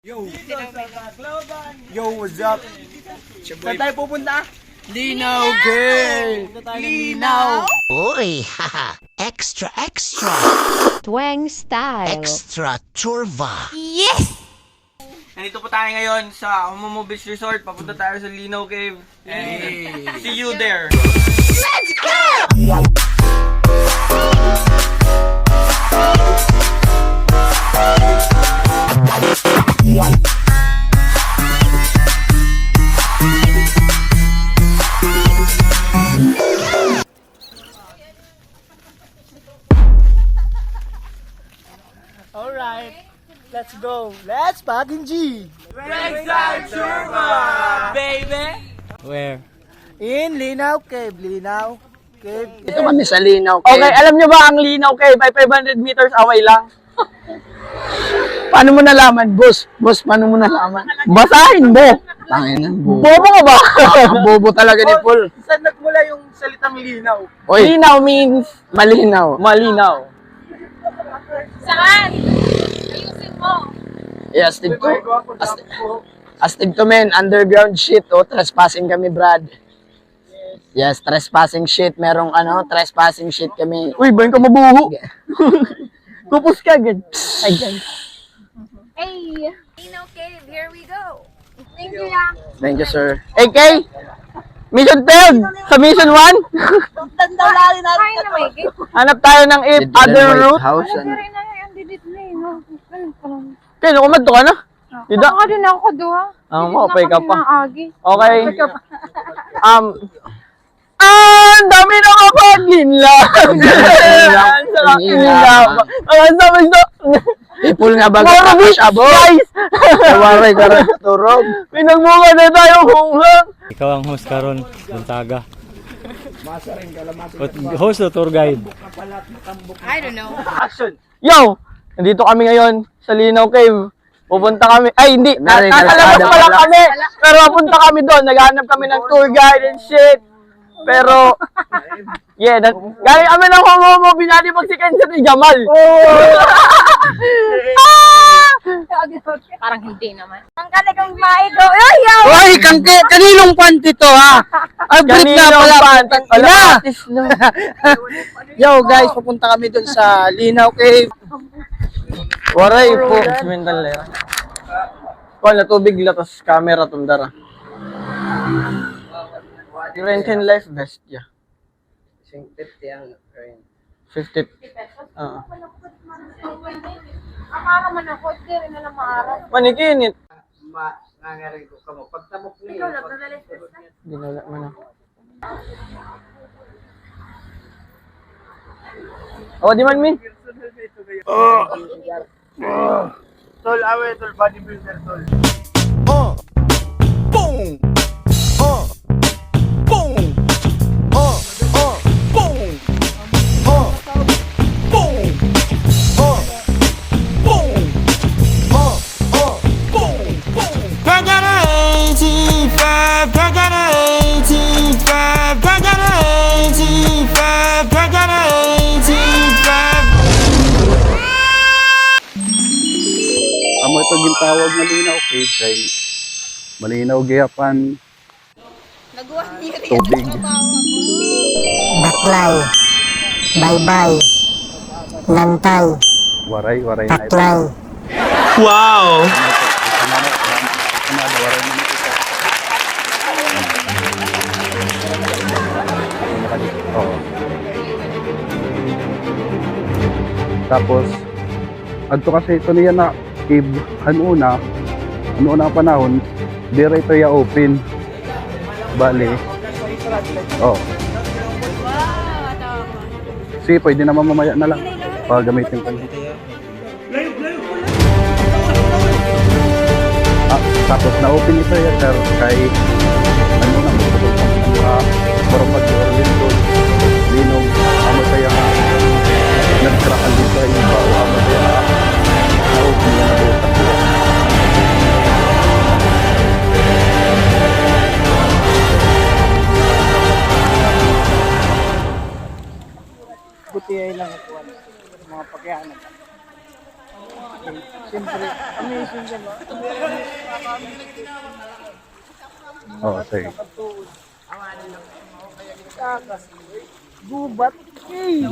Yo! Yo, what's up? Saan tayo pupunta? Linaw, girl! Linaw! Uy, haha, extra, extra, Twang style. extra turva. Nandito po tayo ngayon sa Homomo Beach Resort. Papunta tayo sa Linaw Cave. And see you there. Alright, let's go. Let's fucking G! Baby! Where? In Linaw Cave. Linaw Cave. Ito kami sa Linaw Cave. Okay, alam nyo ba ang Linaw Cave ay 500 meters away lang? Paano mo nalaman, boss? Boss, paano mo nalaman? Basahin mo! Tangin na, bobo. Bobo ka ba? Ang bobo talaga ni Paul. Saan nagmula yung salitang linaw? Oy, Linaw means malinaw. malinaw. Saan? Ayusin mo. Yes, astig to. Astig to, men. Underground shit, oh. Trespassing kami, Brad. Yes, trespassing shit. Merong trespassing shit kami. Uy, bayan ka mabuho. Kupos ka agad. Ay, guys. Hey! Linaw Cave, here we go. Thank you, lang. Thank you, sir. AK! Mission failed! Sa mission 1, Kaya na may gate. hanap tayo ng Did other White route. House, Pero na yung didit na eh, no? Ano pa lang. Kaya nakumad ka na. Ida. Ako din ako duha. Okay ka pa. Agi. Okay. Ang dami na kapag-inlove. Ang sabi nyo. People nga ba? Moro beach, guys! Tawaray ka rin. Turog. Pinagbuka na tayo hunghang. Ikaw ang host karon, Gonzaga. Host o tour guide? I don't know. Action. Yo! Nandito kami ngayon sa Linaw Cave. Pupunta kami. Ay, hindi. Nasa labas pa lang kami. Pero pupunta kami doon. Naghahanap kami ng tour guide and shit. Pero, yeah. Galing kami ng Homomo. Binali magsikan sa ni Jamal. Parang hindi naman. Ang kanilang maigo. Ay, yaw! Hoy, kaninong panty to, ha? Ay, break na pala. Ina! Yo, guys, pupunta kami dun sa Linaw Cave. Waray po. Mental lera. Kung na tubig la, tas camera tundara. Rentin life best, yeah. 50 ang 50. Akala man ako, hindi rin na lang maaraw. Manikinit. Nangarin ko ka mo. Pagtabok Ikaw niyo. lang, nalalis na. Ginala man ako. Oh, di man min. Tol, awe, tol. Bodybuilder, tol. Amo ito gintawag na Linaw Cave kay malinaw giyapan tubig. Baklay, bye-bye, lantay, Waray na ito. taklay. Oo. Tapos adto kasi ito niya na cave ano una panahon dire ito ya open bali. Oh. Si pwede naman mamaya na lang para gamitin pa niya. Tapos na-open ito ya sir kay ano na para mag-orlin doon linog ano kaya nagtrakan dito ay iba o ano kaya na-open na butas doon. Buti ay lang ako. Mga pagyanan. Siyempre, kami amazing dyan, no? Oo, sige. Takas. Gubat. Hey!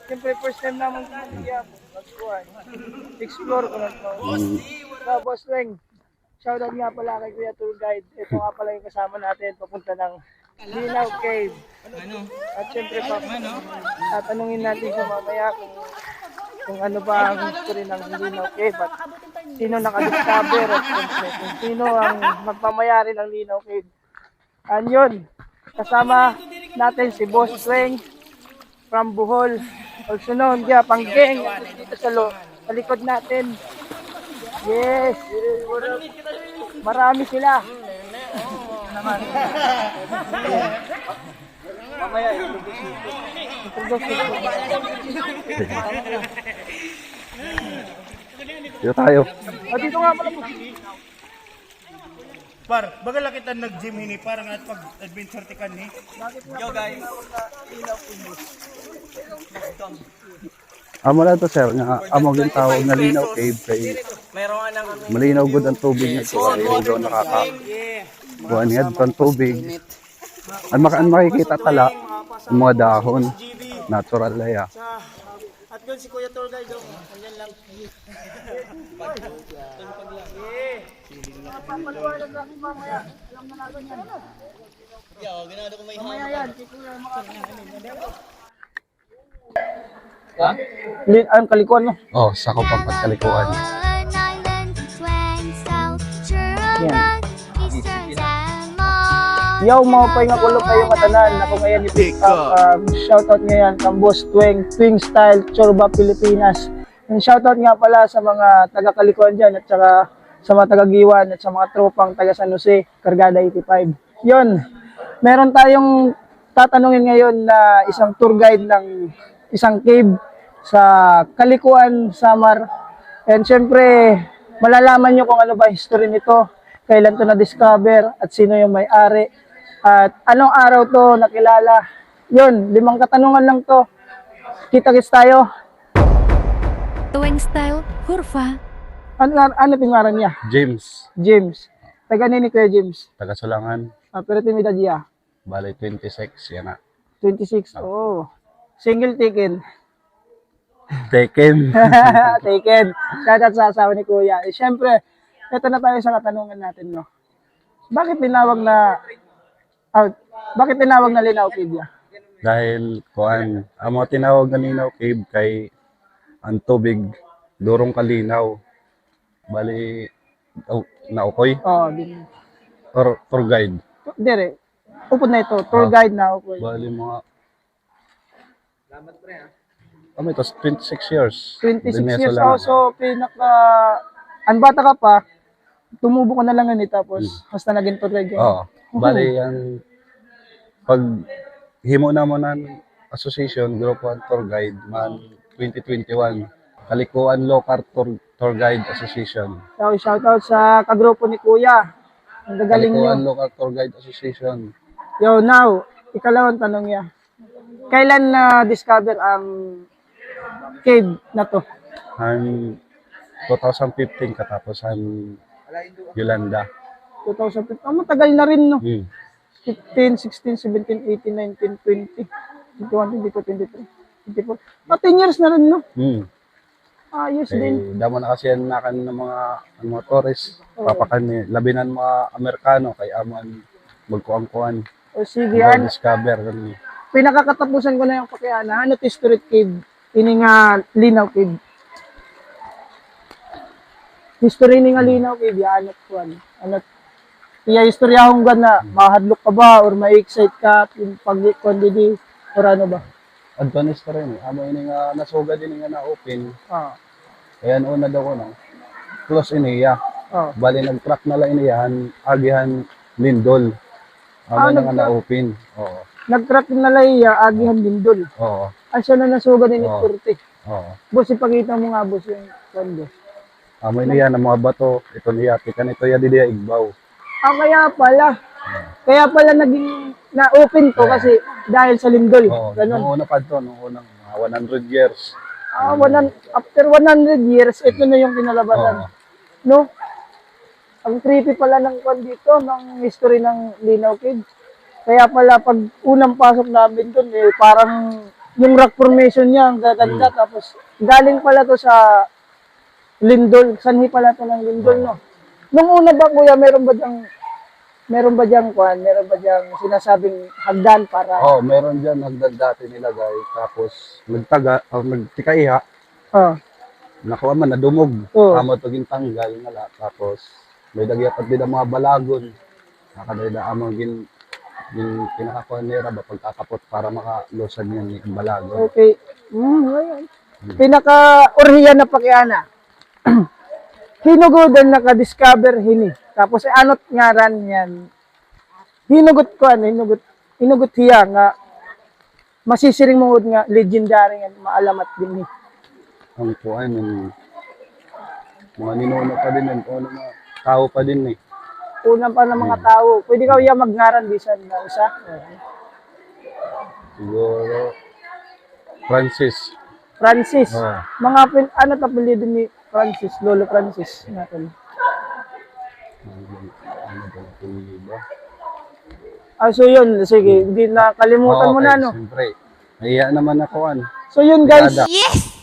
Siyempre, first time naman kumaliya. Explore ko lang to. Boss Weng, shoutout nga pala kay Kuya Tour Guide. Ito nga pala yung kasama natin papunta ng Linaw Cave. At siyempre pa, tatanungin natin siya mamaya kung ano ba ang history ng Linaw Cave at sino nakadiscover at kung sino ang magmamayari ng Linaw Cave. Yun, kasama natin si Boss Weng from Bohol. Also known, Panggeng, dito sa likod natin. Yes! Marami sila. Mamaya, introduce. Dito tayo. Dito nga pala po. Par, bagala kita nag-gym ini parang at pag adventure tikan ni. Yo guys. Amo na to sir, nga amo yung tawag na Linaw Cave kay malinaw gud ang tubig nito kay daw buwan niya ang tubig. Ang makikita tala ang mga dahon, natural laya. At doon si Kuya Tour Guide, andyan lang. Papaliwanag natin mamaya. Alam na natin yan. Mamaya yan, si Kuya Ang kalikuan, no? Oh, sa Kapampat Kalikuan. Yo, mga pay nga kulo kayo katanan. Ako ngayon i-pick up. Shoutout ngayon kang Boss Tweng, Twing Style, Chorba, Pilipinas. And shoutout nga pala sa mga taga-Kalikuan dyan at saka sa mga taga-Giwan at sa mga tropang taga San Jose, Cargada 85. Yun, meron tayong tatanungin ngayon na isang tour guide ng isang cave sa Kalikuan, Samar. And syempre, malalaman nyo kung ano ba history nito, kailan to na-discover at sino yung may-ari. At anong araw to nakilala? Yun, 5 katanungan lang to. Kita-kits tayo. Tuwing style, kurva. Ano pingaran niya? James, James. Taga nini Kuya James? taga Sulangan, Pero timida niya. bali 26 yan na. 26. Oh. Single taken. Taken. Taken. Shoutout sa asawa ni Kuya. Siyempre, ito na tayo sa katanungan natin, no? Bakit tinawag na Linaw Cave ya? Dahil kuan, amo tinawag na Linaw Cave kay ang tubig durong kalinaw. Bali naukoy Oh, din. or tour guide. Dire. Upod na ito. Tour guide na ako. Bali mga ito 26 years. 26 Dineso years lang. ako. So, ang bata ka pa, tumubo ka na lang ganito tapos basta naging tour guide. Oo. Bali ang pag himo na mo ng association, Group 1 Tour Guide, man 2021, Kalikuan Local Tour Guide Association. So, shoutout sa kagrupo ni Kuya. Ang gagaling Kalikuan nyo. Local Tour Guide Association. Yo, now, ikalawang tanong niya. Kailan na-discover ang cave na to? Ang 2015 katapos ang Yolanda. 2015. Matagal na rin, no? 15, 15. 16, 17, 18, 19, 20, 21, 22, 23, 24. 10 years na rin, no? Ayos din. Damo na kasi yan nakan ng mga tourist. Papakan ni labinan mga Amerikano kay aman magkuang-kuan. O sige, yan. Discover kami. Pinakakatapusan ko na yung pakiana. Ano to Spirit Cave? Ini nga Linaw Cave. History ni nga Linaw Cave, yan. Ano? Iya istorya akong na mahadlok ka ba or ma-excite ka yung pag-condidi or ano ba? Advanced pa rin. Amo ini nga nasuga din nga na-open. Ah. Kaya una daw ko no. Close iniya. Oh. Bali nag-track na lang iniyahan, agihan Lindol. Amo na nga na-open. Oo. Nag-track na lang agihan Lindol. Oo. Asya na nasuga din Oo. ni 40. Oo. Boss, ipakita mo nga boss yung kondo. Amo iniya ng mga bato. Ito niya. Tikan ito ya didiya igbaw. Kaya pala naging na-open to kasi dahil sa Lindol. Oo. Ganun. Nung una pa ito. Nung unang mga 100 years. After 100 years, ito na yung kinalabasan. Oo. No? Ang creepy pala ng kwan dito, ng history ng Linaw Cave. Kaya pala pag unang pasok namin doon, eh, parang yung rock formation niya, ang gaganda. Tapos galing pala to sa Lindol. Sanhi pala to ng Lindol, no? Nung una ba, kuya, meron ba diyang sinasabing hagdan para... Oh, meron dyan hagdan dati nilagay. Tapos nagtikaiha. Ah, Nakuha man, nadumog. Oo. Amo to gintanggal nala. Tapos may dagyapat din ang mga balagon. Nakadayda amang pinakakuha nila ba pagkakapot para makalusan yung balagon. okay. Ayan. Pinaka-urhiyan na pakiana. Hinugudan naka-discover hini. Tapos anot ngaran yan. Hinugot hiya nga masisiring mungod nga legendary nga maalamat din ni. Ang kuha yung mga ninuno pa din yun. O mga tao pa din eh. Unang pa ng mga tao. Pwede ka iya magngaran bisan na isa. Siguro Francis. Francis. Oh. Mga ano tapilido ni Francis, Lolo Francis natin. So yun, sige, hindi na kalimutan mo na, no? Siyempre. Nahiya naman ako, ano. So yun, guys. Kada. Yes!